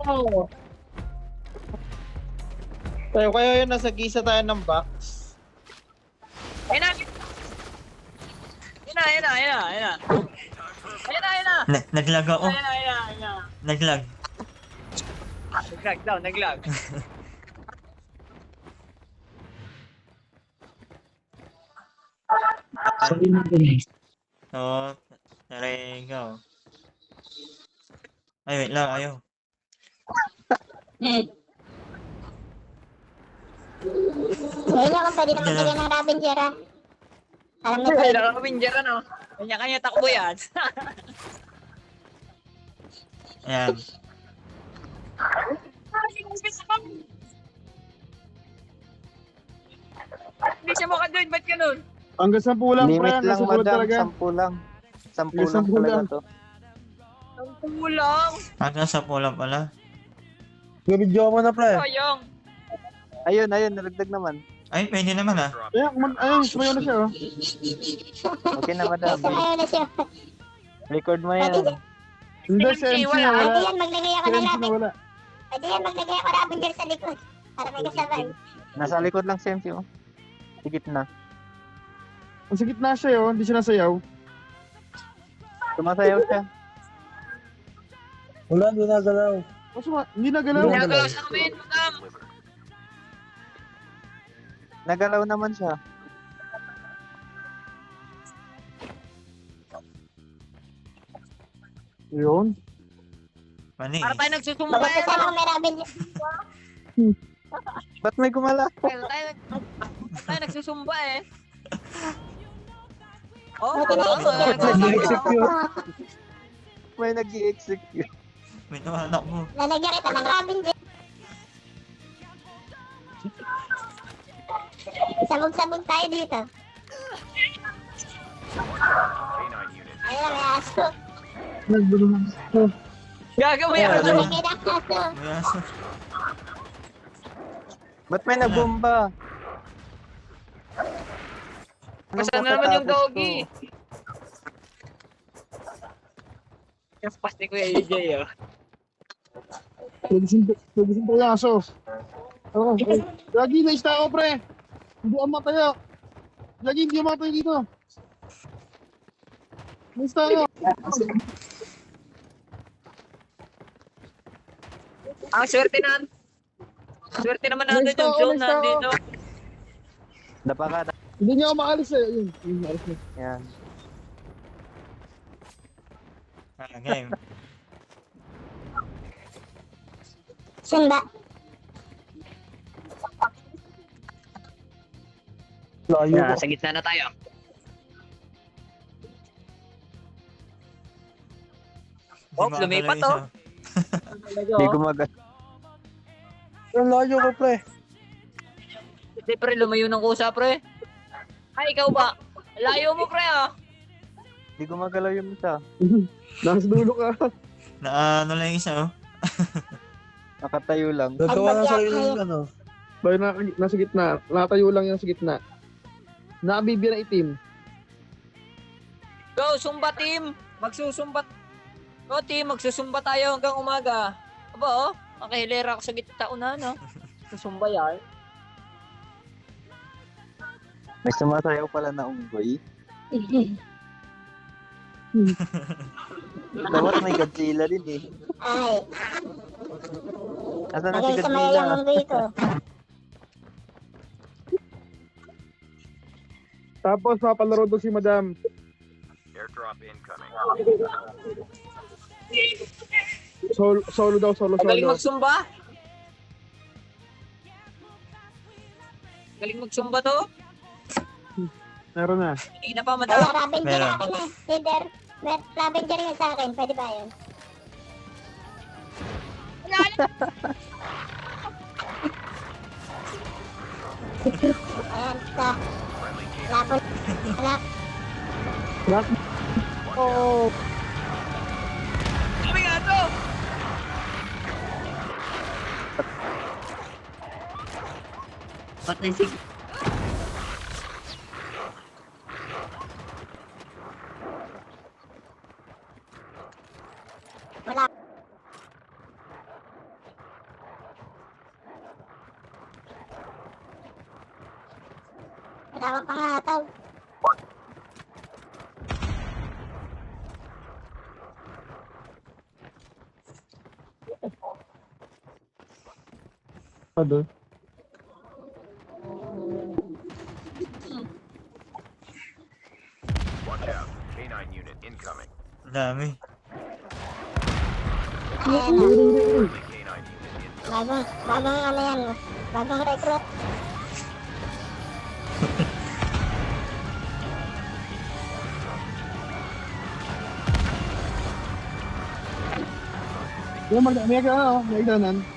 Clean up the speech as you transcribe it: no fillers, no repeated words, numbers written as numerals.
Oh. Tayo kaya yun, nasa gisa tayo ng box. Ayun na! Ayun na! Naglag ako. Ayun na! Naglag. Naglag daw, naglag. Oo. Narigaw. Ay, wait lang. Ayaw. Ngayon ako pwede naman lagyan ng Ravenger ah. Alam niyo Ay, pwede. nakabinger ano. Kanya-kanya takbo yan. Ayan. Hindi siya makajoin, ba't ganun? Hanggang 10 lang, pre. Limit Hanggang lang, 10 madam. talaga. 10 lang. 10 Hanggang lang 10 talaga lang. to. Ang kulang. Hanggang sa pula pala. Gabidyo mo na, pre. Sayang. Ayun, nalagdag naman. Ay, pwede naman ah. Ayun, sumayo na siya, oh. Okay na, madam. Sumayo na siya. Record mo yan. Hindi, si MC na Pwede wala. yan, maglagay ako Si ng MC na Ravenger. wala. Pwede yan, maglagay ako ng Ravenger sa likod. Para may kasabay. Nasa likod lang si MC, oh. Sigit na. Ang sakit na siya, oh. Hindi siya nasayaw. Sumasayaw siya. Wala, hindi nagalaw. Hindi nagalaw. Ginagalaw sa amin, madam. Nagalaw naman siya. Yun. Mani. Para tayo nagsusumba Bakit yan. kasama ko may Ravenger? Ba't may gumala? Tayo nagsusumba eh. Oh, Buti na Nag-execute. May nag-i-execute. May anak mo. Lalagyan kita ng Ravenger. Sabog-sabog tayo dito. Ayun, may aso. gagawin yan. Lalagyan ng aso. May aso. Ba't may nabomba? Kasama naman yung doggy. Yung pas ni Kuya EJ oh. Nagising pa yung aso. Ano? Lagi, naista ako, pre. Hindi ako matayo. Lagi, hindi ako matayo dito. Naista ako. Ang swerte na. Swerte naman natin yung John nandito. Dapa ka. Hindi niya ako maalis eh. Yun, maalis na. Yan. Game. Sunda. Layo Yeah, ko. sa gitna na tayo. Oh, lumipat oh. Hindi gumagal. Ang layo ko, pre. Hindi pre, lumayo ng kusa pre. Ay, ikaw ba? Layo mo pre ah. Hindi gumagalaw yung isa. Nasa dulo ka. Na ano lang yung isa oh. Nakatayo lang. Gagawa ng sarili ng ano. Bayo nasa gitna. Nakatayo lang yung sa gitna. Nakabibya na itim. Go, sumba team. Magsusumbat. Go team, magsusumba tayo hanggang umaga. Aba oh, makahilera ako sa gitna una no. Susumba yan. May sumasayaw pala na unggoy. Dapat may Godzilla din eh. Ay, Asan na si magaling sa Godzilla? mayayamang dito. Tapos mapalaro doon si Madam. Airdrop incoming. Solo daw, solo. Galing magsumba. Galing magsumba to. Meron na. Hindi na pa Wala madami. Ravenger Meron. akin eh. Leader, may Ravenger yan sa akin. Pwede ba yun? Ayan, sa lapon. Black. Oh. Kami nga to. Patay si... Wala. Wala akong pangatag. Ano? Watch out. K9 unit incoming. Ang dami. Ayan na. Friendly K9 unit incoming. Bagong ano yan. Bagong recruit. Yung may ano, may ignanan.